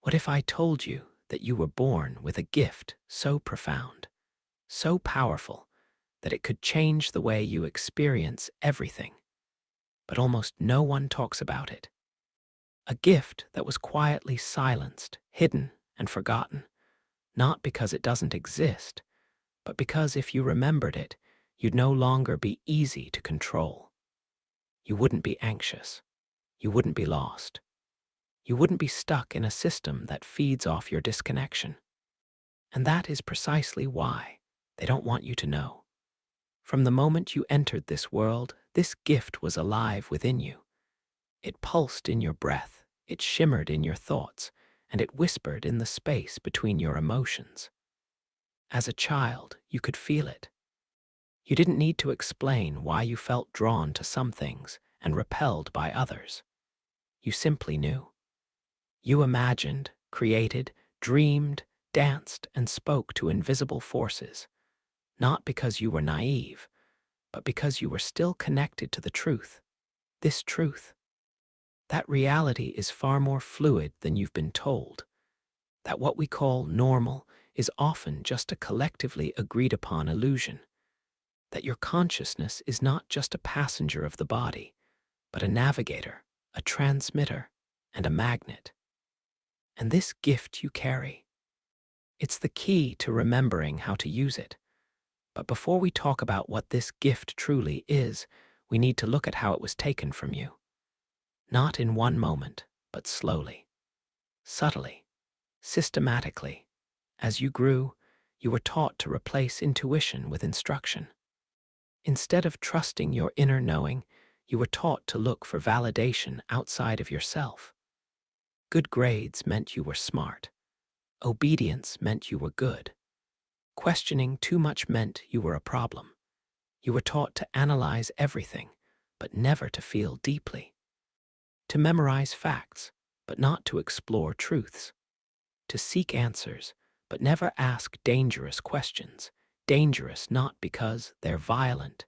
What if I told you that you were born with a gift so profound, so powerful, that it could change the way you experience everything, but almost no one talks about it? A gift that was quietly silenced, hidden, and forgotten, not because it doesn't exist, but because if you remembered it, you'd no longer be easy to control. You wouldn't be anxious. You wouldn't be lost. You wouldn't be stuck in a system that feeds off your disconnection. And that is precisely why they don't want you to know. From the moment you entered this world, this gift was alive within you. It pulsed in your breath, it shimmered in your thoughts, and it whispered in the space between your emotions. As a child, you could feel it. You didn't need to explain why you felt drawn to some things and repelled by others. You simply knew. You imagined, created, dreamed, danced, and spoke to invisible forces, not because you were naive, but because you were still connected to the truth. This truth. That reality is far more fluid than you've been told. That what we call normal is often just a collectively agreed upon illusion. That your consciousness is not just a passenger of the body, but a navigator, a transmitter, and a magnet. And this gift you carry, it's the key to remembering how to use it. But before we talk about what this gift truly is, we need to look at how it was taken from you. Not in one moment, but slowly, subtly, systematically. As you grew, you were taught to replace intuition with instruction. Instead of trusting your inner knowing, you were taught to look for validation outside of yourself. Good grades meant you were smart. Obedience meant you were good. Questioning too much meant you were a problem. You were taught to analyze everything, but never to feel deeply. To memorize facts, but not to explore truths. To seek answers, but never ask dangerous questions. Dangerous not because they're violent,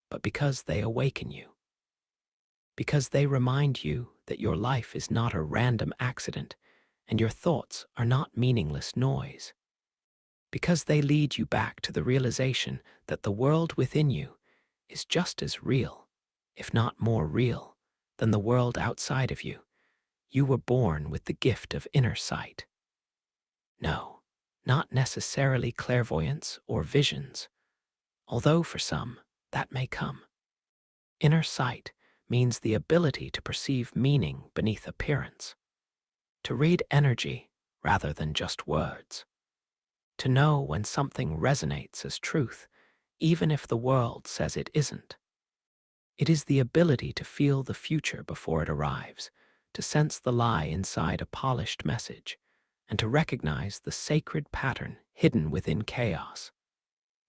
but because they awaken you. Because they remind you that your life is not a random accident and your thoughts are not meaningless noise. Because they lead you back to the realization that the world within you is just as real, if not more real, than the world outside of you. You were born with the gift of inner sight. No, not necessarily clairvoyance or visions, although for some that may come. Inner sight means the ability to perceive meaning beneath appearance, to read energy rather than just words, to know when something resonates as truth, even if the world says it isn't. It is the ability to feel the future before it arrives, to sense the lie inside a polished message, and to recognize the sacred pattern hidden within chaos.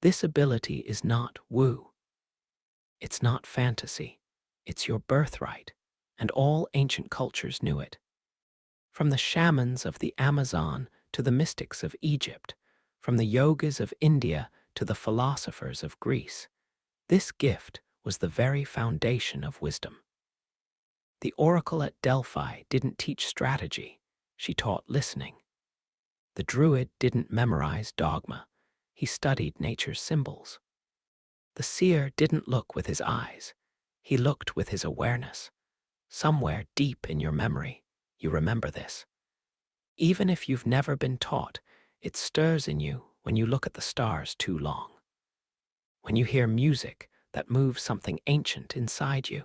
This ability is not woo. It's not fantasy. It's your birthright, and all ancient cultures knew it. From the shamans of the Amazon to the mystics of Egypt, from the yogas of India to the philosophers of Greece, this gift was the very foundation of wisdom. The oracle at Delphi didn't teach strategy, she taught listening. The druid didn't memorize dogma, he studied nature's symbols. The seer didn't look with his eyes, he looked with his awareness. Somewhere deep in your memory, you remember this. Even if you've never been taught, it stirs in you when you look at the stars too long. When you hear music that moves something ancient inside you.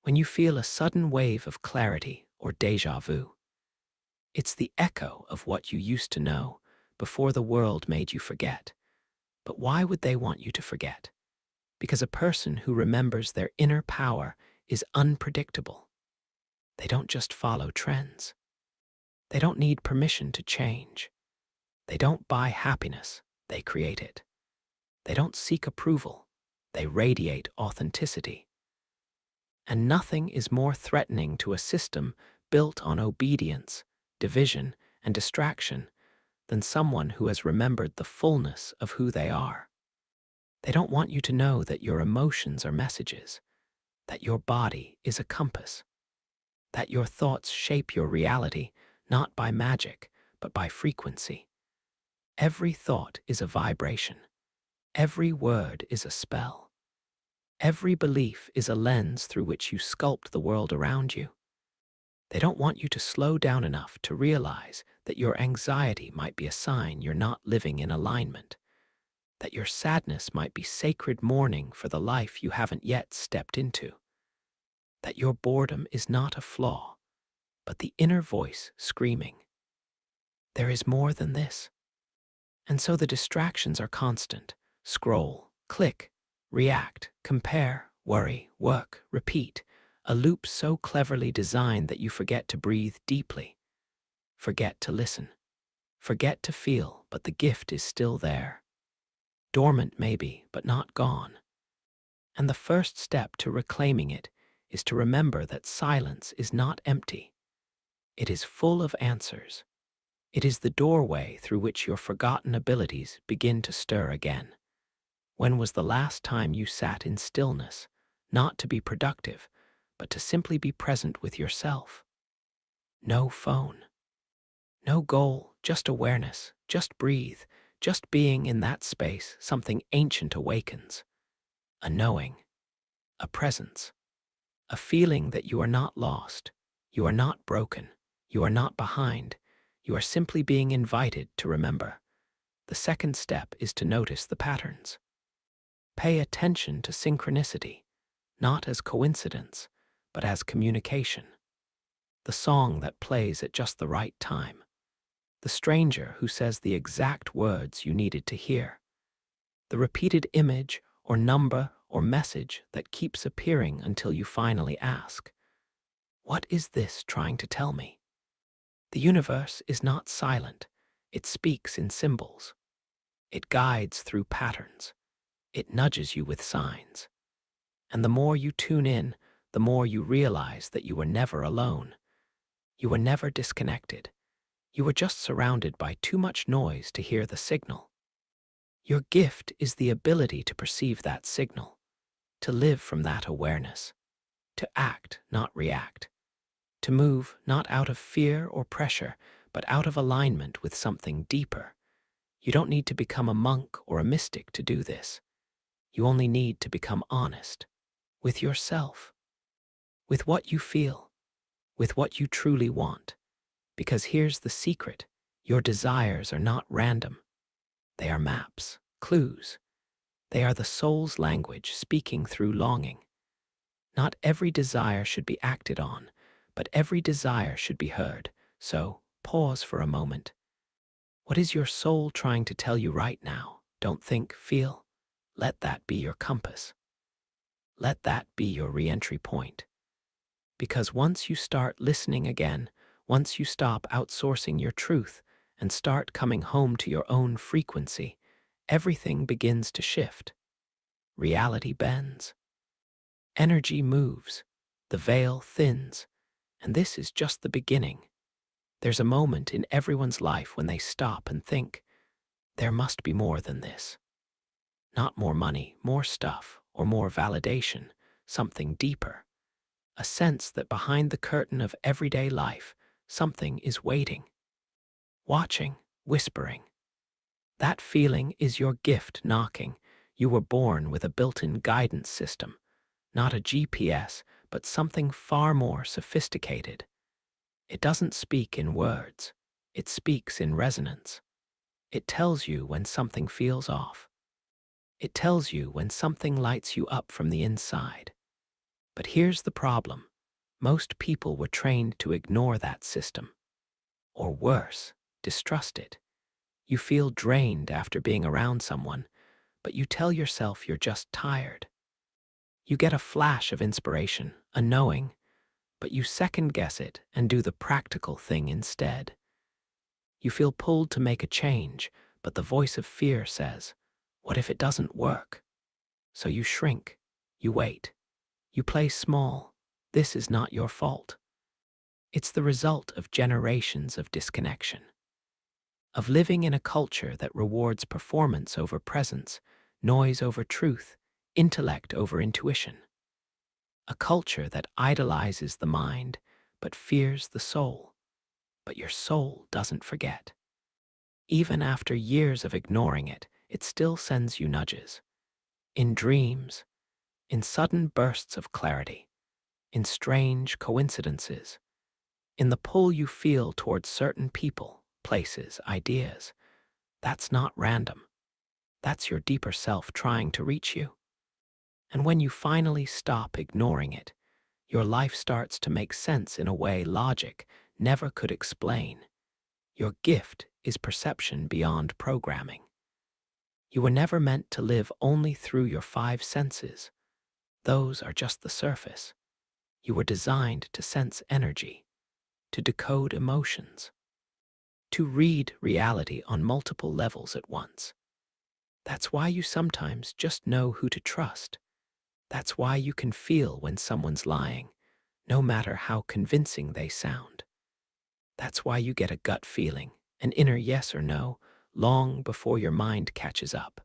When you feel a sudden wave of clarity or déjà vu. It's the echo of what you used to know before the world made you forget. But why would they want you to forget? Because a person who remembers their inner power is unpredictable. They don't just follow trends. They don't need permission to change. They don't buy happiness, they create it. They don't seek approval, they radiate authenticity. And nothing is more threatening to a system built on obedience, division, and distraction than someone who has remembered the fullness of who they are. They don't want you to know that your emotions are messages, that your body is a compass, that your thoughts shape your reality not by magic, but by frequency. Every thought is a vibration. Every word is a spell. Every belief is a lens through which you sculpt the world around you. They don't want you to slow down enough to realize that your anxiety might be a sign you're not living in alignment, that your sadness might be sacred mourning for the life you haven't yet stepped into, that your boredom is not a flaw, but the inner voice screaming, "There is more than this." And so the distractions are constant. Scroll, click, react, compare, worry, work, repeat. A loop so cleverly designed that you forget to breathe deeply, forget to listen, forget to feel, but the gift is still there. Dormant maybe, but not gone. And the first step to reclaiming it is to remember that silence is not empty. It is full of answers. It is the doorway through which your forgotten abilities begin to stir again. When was the last time you sat in stillness, not to be productive, but to simply be present with yourself? No phone, no goal, just awareness, just breathe, just being in that space. Something ancient awakens. A knowing, a presence, a feeling that you are not lost, you are not broken, you are not behind, you are simply being invited to remember. The second step is to notice the patterns. Pay attention to synchronicity, not as coincidence, but as communication. The song that plays at just the right time. The stranger who says the exact words you needed to hear. The repeated image or number or message that keeps appearing until you finally ask, "What is this trying to tell me?" The universe is not silent. It speaks in symbols. It guides through patterns. It nudges you with signs. And the more you tune in, the more you realize that you were never alone. You were never disconnected. You were just surrounded by too much noise to hear the signal. Your gift is the ability to perceive that signal, to live from that awareness, to act, not react, to move not out of fear or pressure, but out of alignment with something deeper. You don't need to become a monk or a mystic to do this. You only need to become honest with yourself, with what you feel, with what you truly want. Because here's the secret: your desires are not random. They are maps, clues. They are the soul's language speaking through longing. Not every desire should be acted on, but every desire should be heard. So, pause for a moment. What is your soul trying to tell you right now? Don't think, feel. Let that be your compass. Let that be your re-entry point. Because once you start listening again, once you stop outsourcing your truth and start coming home to your own frequency, everything begins to shift. Reality bends. Energy moves. The veil thins. And this is just the beginning. There's a moment in everyone's life when they stop and think, there must be more than this. Not more money, more stuff, or more validation, something deeper. A sense that behind the curtain of everyday life, something is waiting, watching, whispering. That feeling is your gift knocking. You were born with a built-in guidance system, not a GPS, but something far more sophisticated. It doesn't speak in words. It speaks in resonance. It tells you when something feels off. It tells you when something lights you up from the inside. But here's the problem. Most people were trained to ignore that system. Or worse, distrust it. You feel drained after being around someone, but you tell yourself you're just tired. You get a flash of inspiration, a knowing, but you second-guess it and do the practical thing instead. You feel pulled to make a change, but the voice of fear says, "What if it doesn't work?" So you shrink, you wait, you play small. This is not your fault. It's the result of generations of disconnection, of living in a culture that rewards performance over presence, noise over truth, intellect over intuition. A culture that idolizes the mind but fears the soul. but your soul doesn't forget. Even after years of ignoring it, it still sends you nudges. In dreams, in sudden bursts of clarity, in strange coincidences, in the pull you feel towards certain people, places, ideas. That's not random. That's your deeper self trying to reach you. And when you finally stop ignoring it, your life starts to make sense in a way logic never could explain. Your gift is perception beyond programming. You were never meant to live only through your five senses. Those are just the surface. You were designed to sense energy, to decode emotions, to read reality on multiple levels at once. That's why you sometimes just know who to trust. That's why you can feel when someone's lying, no matter how convincing they sound. That's why you get a gut feeling, an inner yes or no, long before your mind catches up.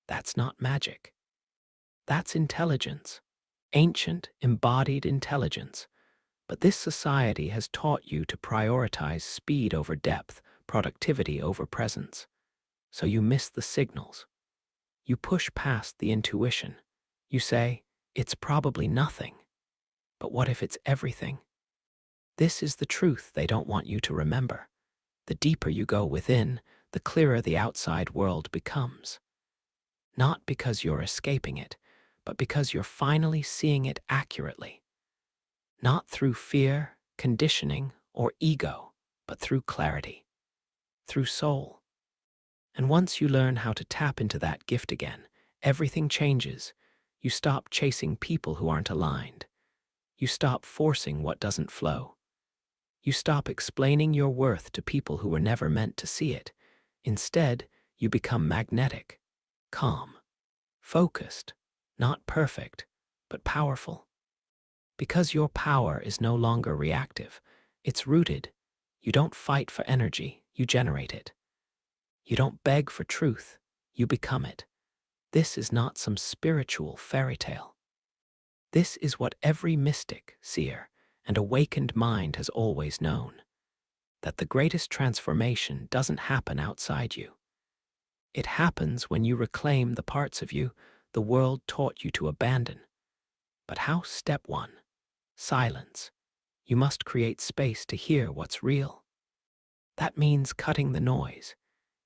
That's not magic. That's intelligence. Ancient, embodied intelligence. But this society has taught you to prioritize speed over depth, productivity over presence. So you miss the signals. You push past the intuition. You say, it's probably nothing. But what if it's everything? This is the truth they don't want you to remember. The deeper you go within, the clearer the outside world becomes. Not because you're escaping it, but because you're finally seeing it accurately. Not through fear, conditioning, or ego, but through clarity, through soul. And once you learn how to tap into that gift again, everything changes. You stop chasing people who aren't aligned. You stop forcing what doesn't flow. You stop explaining your worth to people who were never meant to see it. Instead, you become magnetic, calm, focused, not perfect, but powerful. Because your power is no longer reactive, it's rooted. You don't fight for energy, you generate it. You don't beg for truth, you become it. This is not some spiritual fairy tale. This is what every mystic, seer, and awakened mind has always known. That the greatest transformation doesn't happen outside you. It happens when you reclaim the parts of you the world taught you to abandon. But how? Step 1. Silence. You must create space to hear what's real. That means cutting the noise.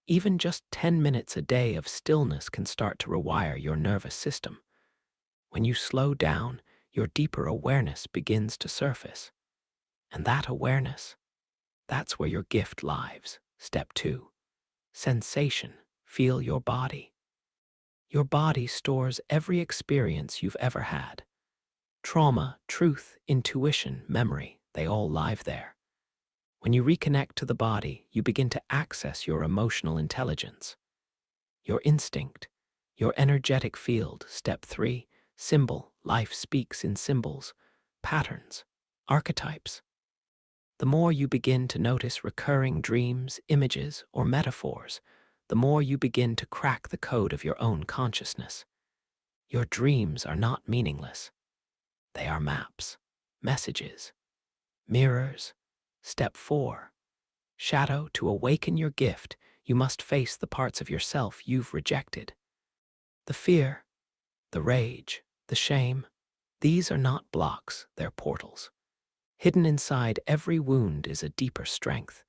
Even just 10 minutes a day of stillness can start to rewire your nervous system. When you slow down, your deeper awareness begins to surface. And that awareness, that's where your gift lives. Step 2. Sensation. Feel your body. Your body stores every experience you've ever had. Trauma, truth, intuition, memory, they all live there. When you reconnect to the body, you begin to access your emotional intelligence, your instinct, your energetic field. Step 3. Symbol. Life speaks in symbols, patterns, archetypes. The more you begin to notice recurring dreams, images, or metaphors, the more you begin to crack the code of your own consciousness. Your dreams are not meaningless. They are maps, messages, mirrors. Step 4. Shadow. To awaken your gift, you must face the parts of yourself you've rejected. The fear, the rage, the shame. These are not blocks, they're portals. Hidden inside every wound is a deeper strength.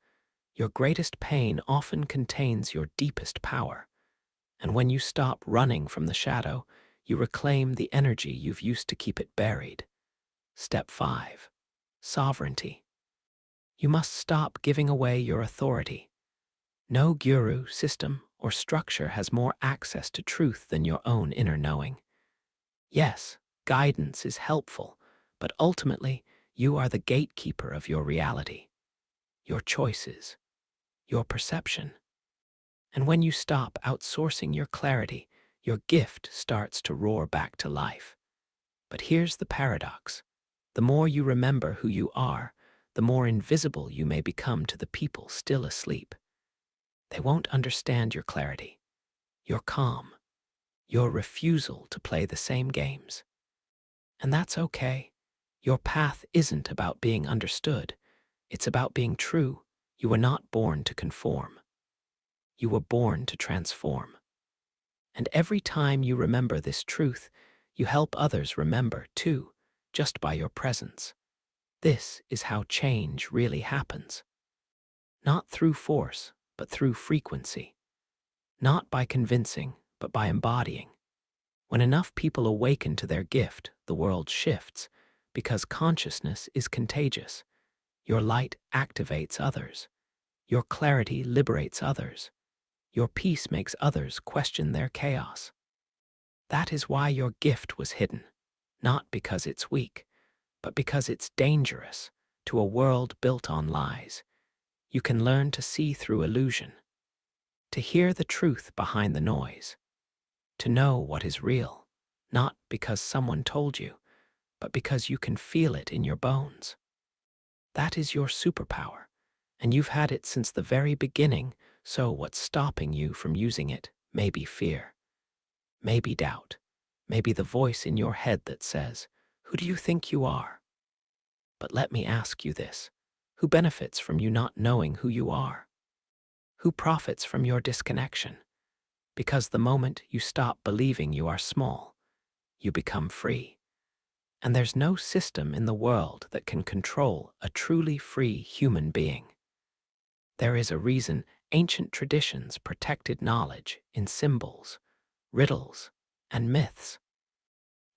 Your greatest pain often contains your deepest power. And when you stop running from the shadow, you reclaim the energy you've used to keep it buried. Step 5. Sovereignty. You must stop giving away your authority. No guru, system, or structure has more access to truth than your own inner knowing. Yes, guidance is helpful, but ultimately, you are the gatekeeper of your reality, your choices, your perception. And when you stop outsourcing your clarity, your gift starts to roar back to life. But here's the paradox. The more you remember who you are, the more invisible you may become to the people still asleep. They won't understand your clarity, your calm, your refusal to play the same games. And that's okay. Your path isn't about being understood. It's about being true. You were not born to conform. You were born to transform. And every time you remember this truth, you help others remember too, just by your presence. This is how change really happens. Not through force, but through frequency. Not by convincing, but by embodying. When enough people awaken to their gift, the world shifts, because consciousness is contagious. Your light activates others. Your clarity liberates others. Your peace makes others question their chaos. That is why your gift was hidden, not because it's weak, but because it's dangerous to a world built on lies. You can learn to see through illusion, to hear the truth behind the noise, to know what is real, not because someone told you, but because you can feel it in your bones. That is your superpower, and you've had it since the very beginning, so what's stopping you from using it may be fear, maybe doubt, maybe the voice in your head that says, "Who do you think you are?" But let me ask you this, who benefits from you not knowing who you are? Who profits from your disconnection? Because the moment you stop believing you are small, you become free. And there's no system in the world that can control a truly free human being. There is a reason ancient traditions protected knowledge in symbols, riddles, and myths.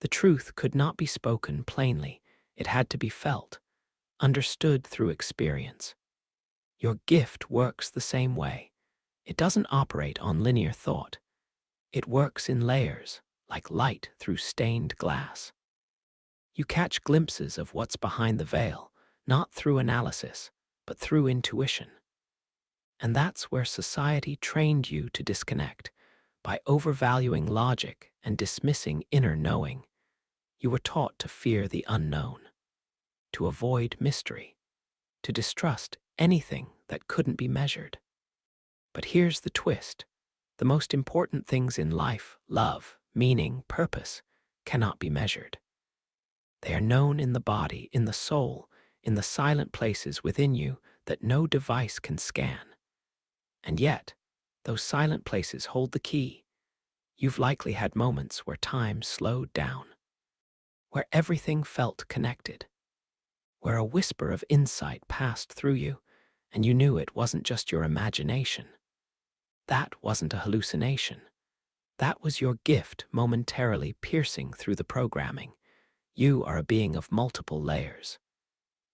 The truth could not be spoken plainly. It had to be felt, understood through experience. Your gift works the same way. It doesn't operate on linear thought. It works in layers, like light through stained glass. You catch glimpses of what's behind the veil, not through analysis, but through intuition. And that's where society trained you to disconnect, by overvaluing logic and dismissing inner knowing. You were taught to fear the unknown, to avoid mystery, to distrust anything that couldn't be measured. But here's the twist. The most important things in life, love, meaning, purpose, cannot be measured. They are known in the body, in the soul, in the silent places within you that no device can scan. And yet, those silent places hold the key. You've likely had moments where time slowed down, where everything felt connected, where a whisper of insight passed through you, and you knew it wasn't just your imagination. That wasn't a hallucination. That was your gift momentarily piercing through the programming. You are a being of multiple layers.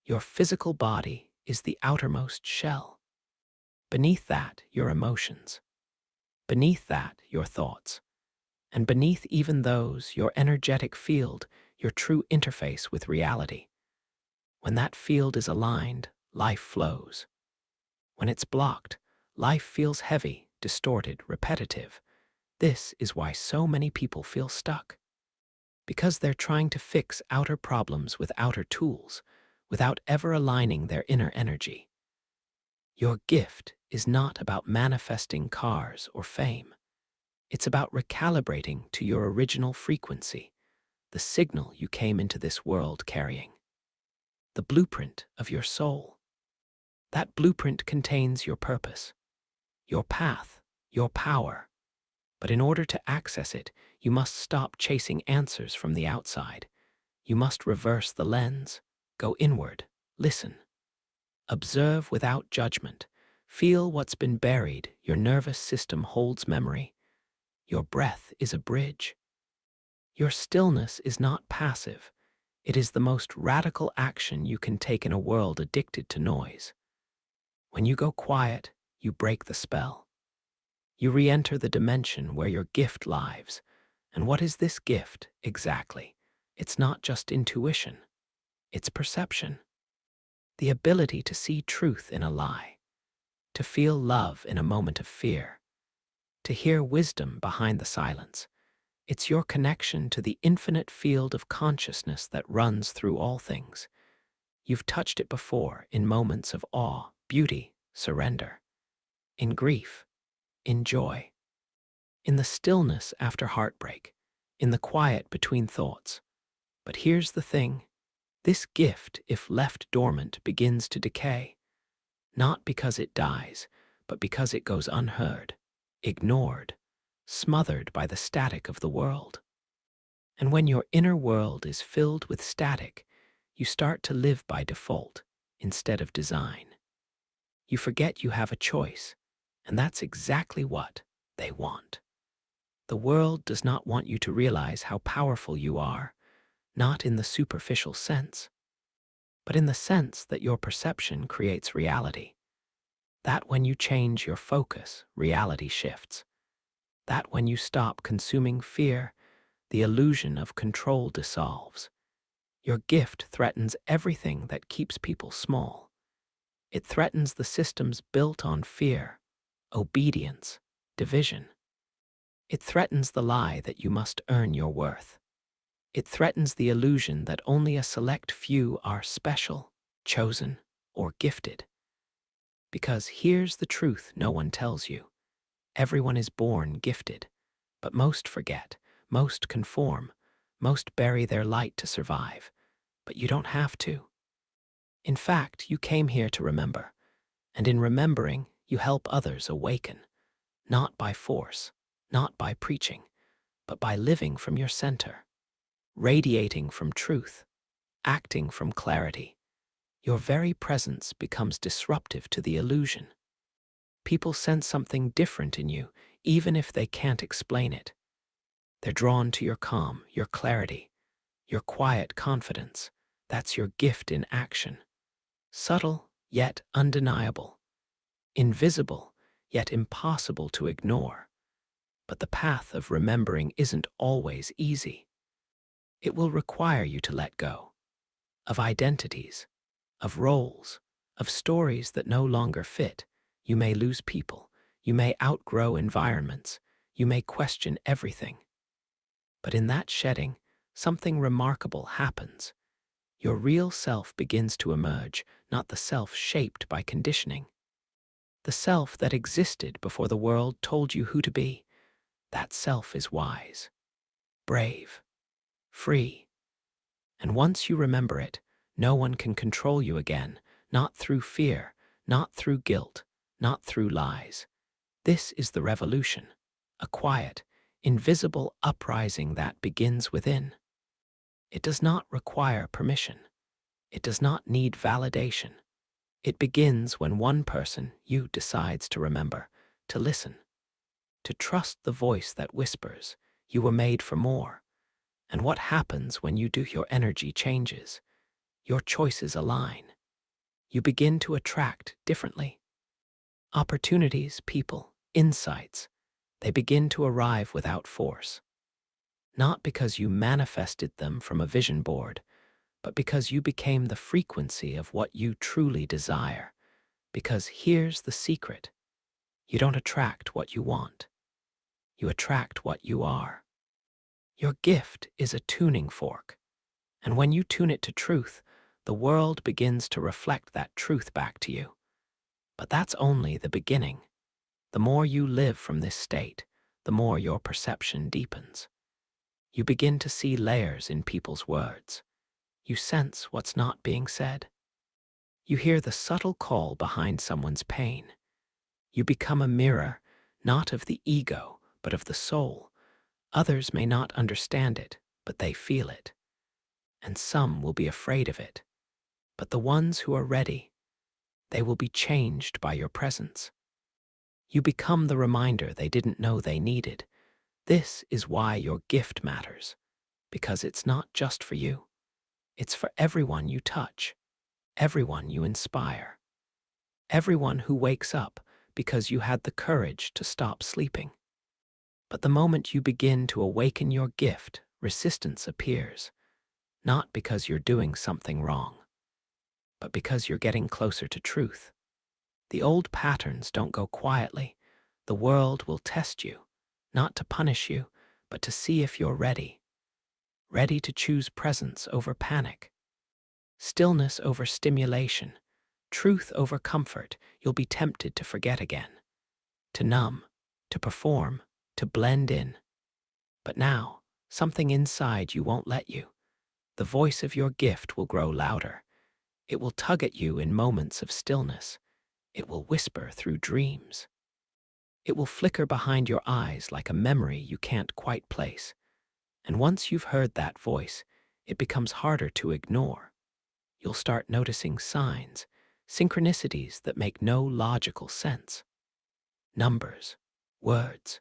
Your physical body is the outermost shell. Beneath that, your emotions. Beneath that, your thoughts. And beneath even those, your energetic field, your true interface with reality. When that field is aligned, life flows. When it's blocked, life feels heavy, distorted, repetitive. This is why so many people feel stuck. Because they're trying to fix outer problems with outer tools, without ever aligning their inner energy. Your gift is not about manifesting cars or fame. It's about recalibrating to your original frequency, the signal you came into this world carrying, the blueprint of your soul. That blueprint contains your purpose, your path, your power. But in order to access it, you must stop chasing answers from the outside. You must reverse the lens, go inward, listen. Observe without judgment. Feel what's been buried. Your nervous system holds memory. Your breath is a bridge. Your stillness is not passive. It is the most radical action you can take in a world addicted to noise. When you go quiet, you break the spell. You re-enter the dimension where your gift lives. And what is this gift, exactly? It's not just intuition. It's perception. The ability to see truth in a lie, to feel love in a moment of fear, to hear wisdom behind the silence. It's your connection to the infinite field of consciousness that runs through all things. You've touched it before in moments of awe, beauty, surrender, in grief, in joy, in the stillness after heartbreak, in the quiet between thoughts. But here's the thing. This gift, if left dormant, begins to decay. not because it dies, but because it goes unheard, ignored, smothered by the static of the world. And when your inner world is filled with static, you start to live by default instead of design. You forget you have a choice, and that's exactly what they want. The world does not want you to realize how powerful you are, not in the superficial sense, but in the sense that your perception creates reality. That when you change your focus, reality shifts. That when you stop consuming fear, the illusion of control dissolves. Your gift threatens everything that keeps people small. It threatens the systems built on fear, obedience, division. It threatens the lie that you must earn your worth. It threatens the illusion that only a select few are special, chosen, or gifted. Because here's the truth no one tells you. Everyone is born gifted, but most forget, most conform, most bury their light to survive. But you don't have to. In fact, you came here to remember, and in remembering, you help others awaken, not by force, not by preaching, but by living from your center, radiating from truth, acting from clarity. Your very presence becomes disruptive to the illusion. People sense something different in you, even if they can't explain it. They're drawn to your calm, your clarity, your quiet confidence. That's your gift in action. Subtle, yet undeniable. Invisible, yet impossible to ignore. But the path of remembering isn't always easy. It will require you to let go of identities, of roles, of stories that no longer fit. You may lose people. You may outgrow environments. You may question everything. But in that shedding, something remarkable happens. Your real self begins to emerge, not the self shaped by conditioning. The self that existed before the world told you who to be. That self is wise, brave, free. And once you remember it, no one can control you again, not through fear, not through guilt, not through lies. This is the revolution, a quiet, invisible uprising that begins within. It does not require permission. It does not need validation. It begins when one person, you, decides to remember, to listen, to trust the voice that whispers, you were made for more. And what happens when you do? Your energy changes. Your choices align. You begin to attract differently. Opportunities, people, insights, they begin to arrive without force. Not because you manifested them from a vision board, but because you became the frequency of what you truly desire. Because here's the secret. You don't attract what you want. You attract what you are. Your gift is a tuning fork. And when you tune it to truth, the world begins to reflect that truth back to you. But that's only the beginning. The more you live from this state, the more your perception deepens. You begin to see layers in people's words. You sense what's not being said. You hear the subtle call behind someone's pain. You become a mirror, not of the ego, but of the soul. Others may not understand it, but they feel it. And some will be afraid of it. But the ones who are ready, they will be changed by your presence. You become the reminder they didn't know they needed. This is why your gift matters, because it's not just for you. It's for everyone you touch, everyone you inspire, everyone who wakes up because you had the courage to stop sleeping. But the moment you begin to awaken your gift, resistance appears, not because you're doing something wrong, but because you're getting closer to truth. The old patterns don't go quietly. The world will test you, not to punish you, but to see if you're ready. Ready to choose presence over panic, stillness over stimulation, truth over comfort. You'll be tempted to forget again, to numb, to perform, to blend in. But now, something inside you won't let you. The voice of your gift will grow louder. It will tug at you in moments of stillness. It will whisper through dreams. It will flicker behind your eyes like a memory you can't quite place. And once you've heard that voice, it becomes harder to ignore. You'll start noticing signs, synchronicities that make no logical sense. Numbers, words,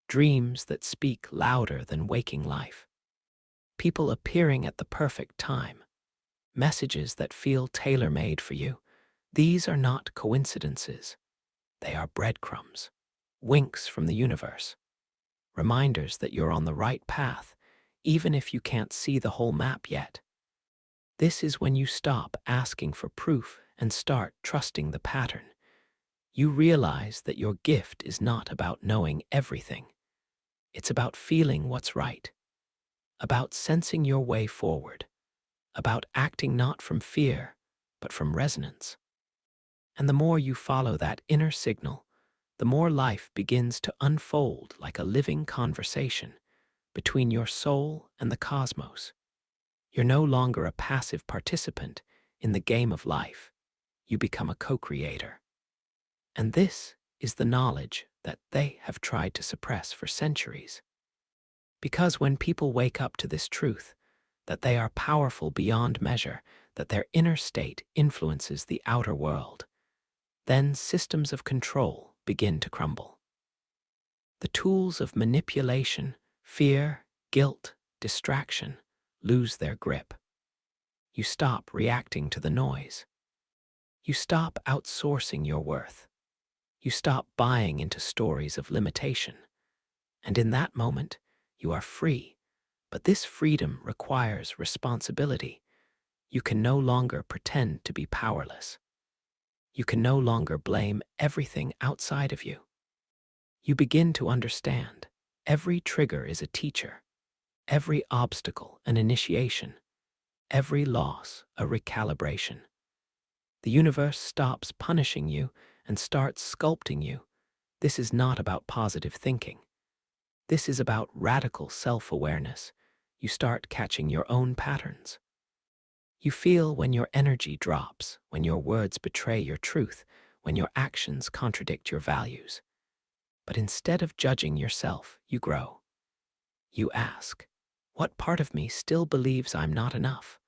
dreams that speak louder than waking life. People appearing at the perfect time. Messages that feel tailor-made for you. These are not coincidences. They are breadcrumbs, winks from the universe, reminders that you're on the right path, even if you can't see the whole map yet. This is when you stop asking for proof and start trusting the pattern. You realize that your gift is not about knowing everything. It's about feeling what's right, about sensing your way forward, about acting not from fear, but from resonance. And the more you follow that inner signal, the more life begins to unfold like a living conversation between your soul and the cosmos. You're no longer a passive participant in the game of life. You become a co-creator. And this is the knowledge that they have tried to suppress for centuries. Because when people wake up to this truth, that they are powerful beyond measure, that their inner state influences the outer world, then systems of control begin to crumble. The tools of manipulation, fear, guilt, distraction lose their grip. You stop reacting to the noise. You stop outsourcing your worth. You stop buying into stories of limitation. And in that moment, you are free. But this freedom requires responsibility. You can no longer pretend to be powerless. You can no longer blame everything outside of you. You begin to understand. Every trigger is a teacher. Every obstacle an initiation. Every loss a recalibration. The universe stops punishing you and starts sculpting you. This is not about positive thinking. This is about radical self-awareness. You start catching your own patterns. You feel when your energy drops, when your words betray your truth, when your actions contradict your values. But instead of judging yourself, you grow. You ask, what part of me still believes I'm not enough?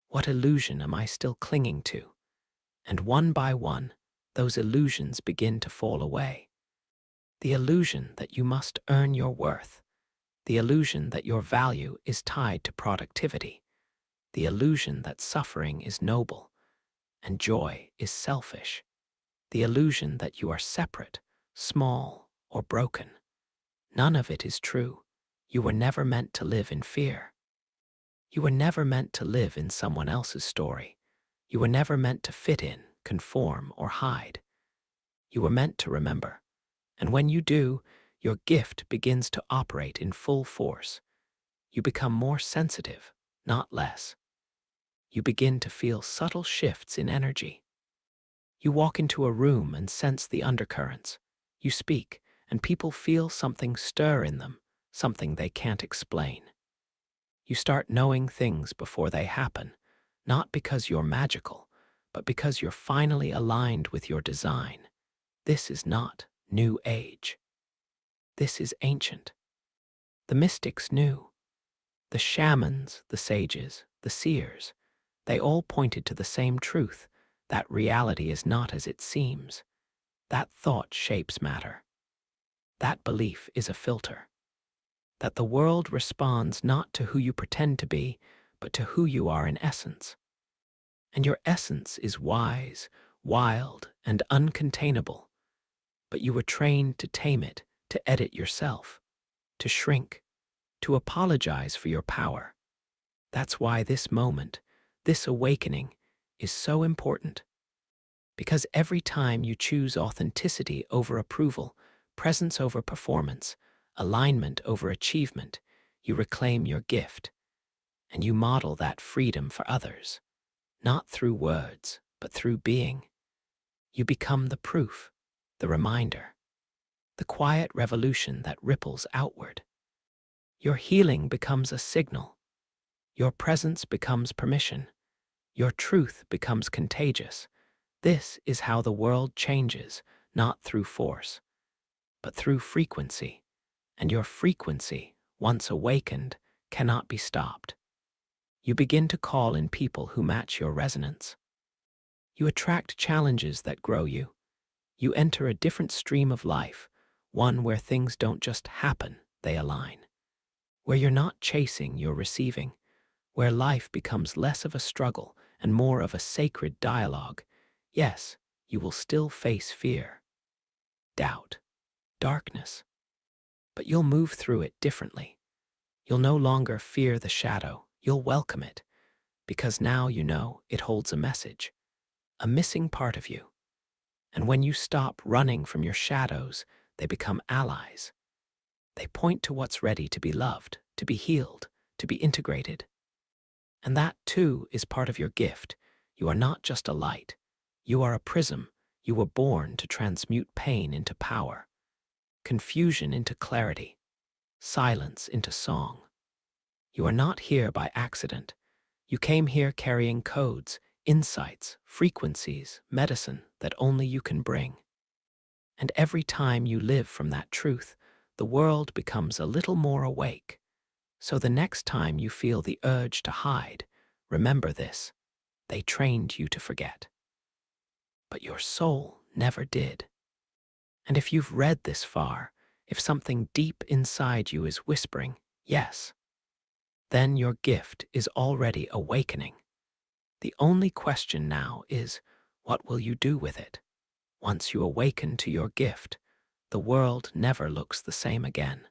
What illusion am I still clinging to? And one by one, those illusions begin to fall away. The illusion that you must earn your worth. The illusion that your value is tied to productivity. The illusion that suffering is noble and joy is selfish. The illusion that you are separate, small, or broken. None of it is true. You were never meant to live in fear. You were never meant to live in someone else's story. You were never meant to fit in, conform, or hide. You were meant to remember. And when you do, your gift begins to operate in full force. You become more sensitive, not less. You begin to feel subtle shifts in energy. You walk into a room and sense the undercurrents. You speak, and people feel something stir in them, something they can't explain. You start knowing things before they happen, not because you're magical, but because you're finally aligned with your design. This is not New Age. This is ancient. The mystics knew. The shamans, the sages, the seers, they all pointed to the same truth, that reality is not as it seems. That thought shapes matter. That belief is a filter. That the world responds not to who you pretend to be, but to who you are in essence. And your essence is wise, wild, and uncontainable. But you were trained to tame it, to edit yourself, to shrink, to apologize for your power. That's why this moment, this awakening, is so important. Because every time you choose authenticity over approval, presence over performance, alignment over achievement, you reclaim your gift, and you model that freedom for others, not through words, but through being. You become the proof, the reminder, the quiet revolution that ripples outward. Your healing becomes a signal. Your presence becomes permission. Your truth becomes contagious. This is how the world changes, not through force, but through frequency. And your frequency, once awakened, cannot be stopped. You begin to call in people who match your resonance. You attract challenges that grow you. You enter a different stream of life, one where things don't just happen, they align. Where you're not chasing, you're receiving. Where life becomes less of a struggle and more of a sacred dialogue. Yes, you will still face fear, doubt, darkness, but you'll move through it differently. You'll no longer fear the shadow, you'll welcome it, because now you know it holds a message, a missing part of you. And when you stop running from your shadows, they become allies. They point to what's ready to be loved, to be healed, to be integrated. And that, too, is part of your gift. You are not just a light. You are a prism. You were born to transmute pain into power, confusion into clarity, silence into song. You are not here by accident. You came here carrying codes, insights, frequencies, medicine that only you can bring. And every time you live from that truth, the world becomes a little more awake. So the next time you feel the urge to hide, remember this: they trained you to forget. But your soul never did. And if you've read this far, if something deep inside you is whispering, yes, then your gift is already awakening. The only question now is, what will you do with it? Once you awaken to your gift, the world never looks the same again.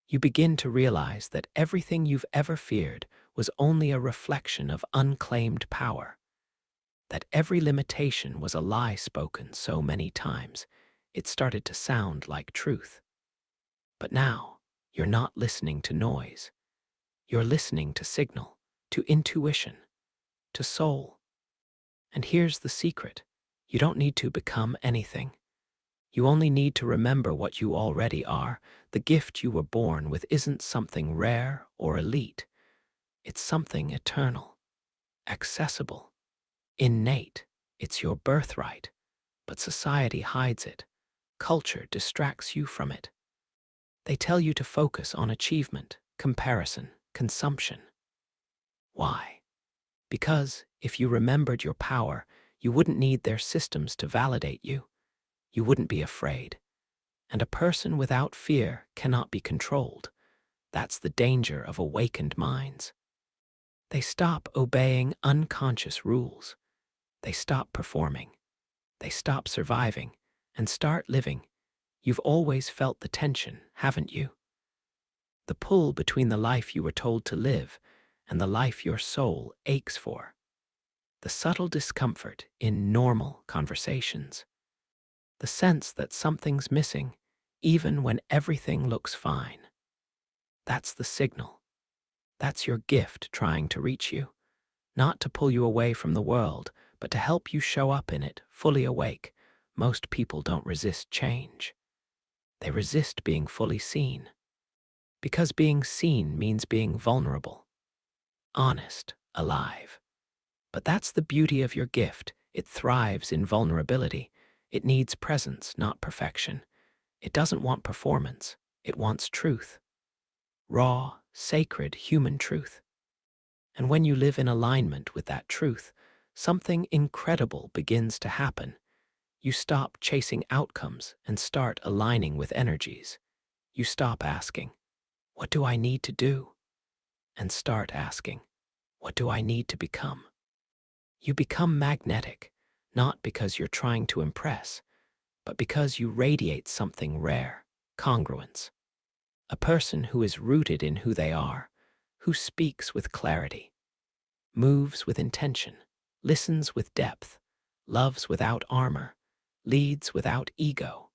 You begin to realize that everything you've ever feared was only a reflection of unclaimed power, that every limitation was a lie spoken so many times, it started to sound like truth. But now, you're not listening to noise. You're listening to signal, to intuition, to soul. And here's the secret: you don't need to become anything. You only need to remember what you already are. The gift you were born with isn't something rare or elite. It's something eternal, accessible, innate. It's your birthright. But society hides it. Culture distracts you from it. They tell you to focus on achievement, comparison, consumption. Why? Because if you remembered your power, you wouldn't need their systems to validate you. You wouldn't be afraid. And a person without fear cannot be controlled. That's the danger of awakened minds. They stop obeying unconscious rules. They stop performing. They stop surviving and start living. You've always felt the tension, haven't you? The pull between the life you were told to live and the life your soul aches for. The subtle discomfort in normal conversations. The sense that something's missing, even when everything looks fine. That's the signal. That's your gift trying to reach you, not to pull you away from the world, but to help you show up in it, fully awake. Most people don't resist change. They resist being fully seen. Because being seen means being vulnerable, honest, alive. But that's the beauty of your gift. It thrives in vulnerability. It needs presence, not perfection. It doesn't want performance. It wants truth. Raw, sacred, human truth. And when you live in alignment with that truth, something incredible begins to happen. You stop chasing outcomes and start aligning with energies. You stop asking, "What do I need to do?" and start asking, "What do I need to become?" You become magnetic, not because you're trying to impress, but because you radiate something rare, congruence. A person who is rooted in who they are, who speaks with clarity, moves with intention, listens with depth, loves without armor, leads without ego.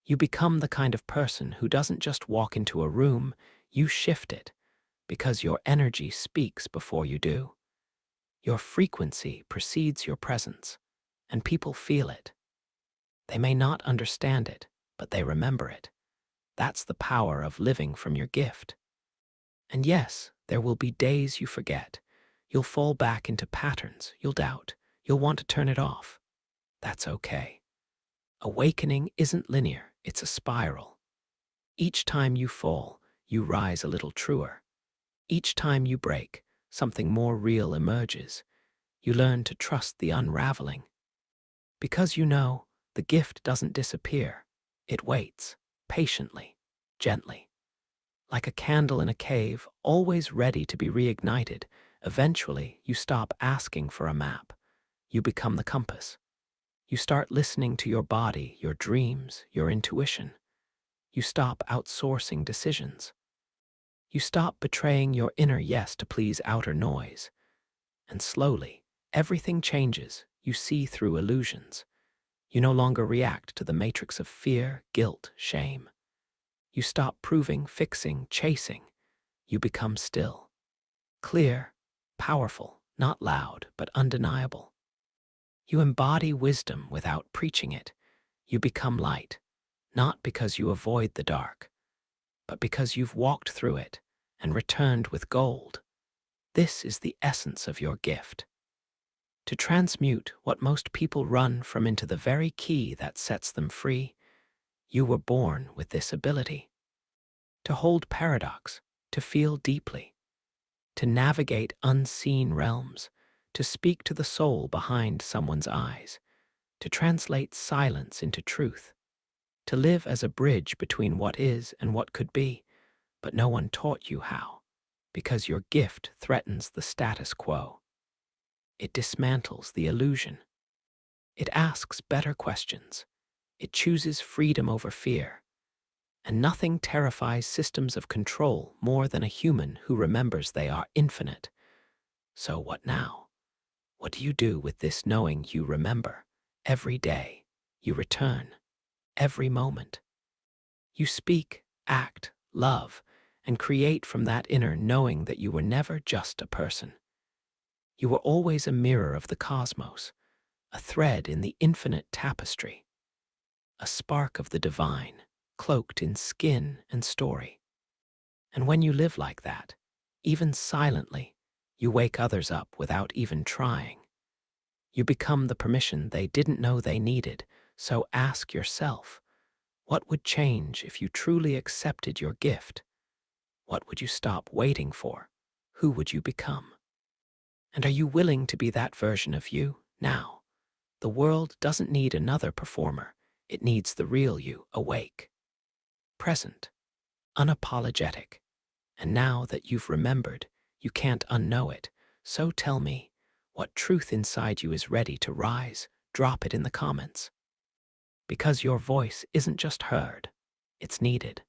You become the kind of person who doesn't just walk into a room, you shift it, because your energy speaks before you do. Your frequency precedes your presence, and people feel it. They may not understand it, but they remember it. That's the power of living from your gift. And yes, there will be days you forget. You'll fall back into patterns, you'll doubt, You'll want to turn it off. That's okay. Awakening isn't linear, it's a spiral. Each time you fall, you rise a little truer. Each time you break, something more real emerges. You learn to trust the unraveling. Because you know, the gift doesn't disappear. It waits, patiently, gently. Like a candle in a cave, always ready to be reignited. Eventually, you stop asking for a map. You become the compass. You start listening to your body, your dreams, your intuition. You stop outsourcing decisions. You stop betraying your inner yes to please outer noise. And slowly, everything changes. You see through illusions. You no longer react to the matrix of fear, guilt, shame. You stop proving, fixing, chasing. You become still. Clear, powerful, not loud, but undeniable. You embody wisdom without preaching it. You become light, not because you avoid the dark, but because you've walked through it and returned with gold. This is the essence of your gift. To transmute what most people run from into the very key that sets them free, you were born with this ability. To hold paradox, to feel deeply, to navigate unseen realms, to speak to the soul behind someone's eyes, to translate silence into truth, to live as a bridge between what is and what could be, but no one taught you how, because your gift threatens the status quo. It dismantles the illusion. It asks better questions. It chooses freedom over fear. And nothing terrifies systems of control more than a human who remembers they are infinite. So what now? What do you do with this knowing you remember? Every day, you return. Every moment. You speak, act, love, and create from that inner knowing that you were never just a person. You were always a mirror of the cosmos, a thread in the infinite tapestry, a spark of the divine, cloaked in skin and story. And when you live like that, even silently, you wake others up without even trying. You become the permission they didn't know they needed, so ask yourself, what would change if you truly accepted your gift? What would you stop waiting for? Who would you become? And are you willing to be that version of you now? The world doesn't need another performer. It needs the real you, awake, present, unapologetic. And now that you've remembered, you can't unknow it. So tell me, what truth inside you is ready to rise? Drop it in the comments. Because your voice isn't just heard, it's needed.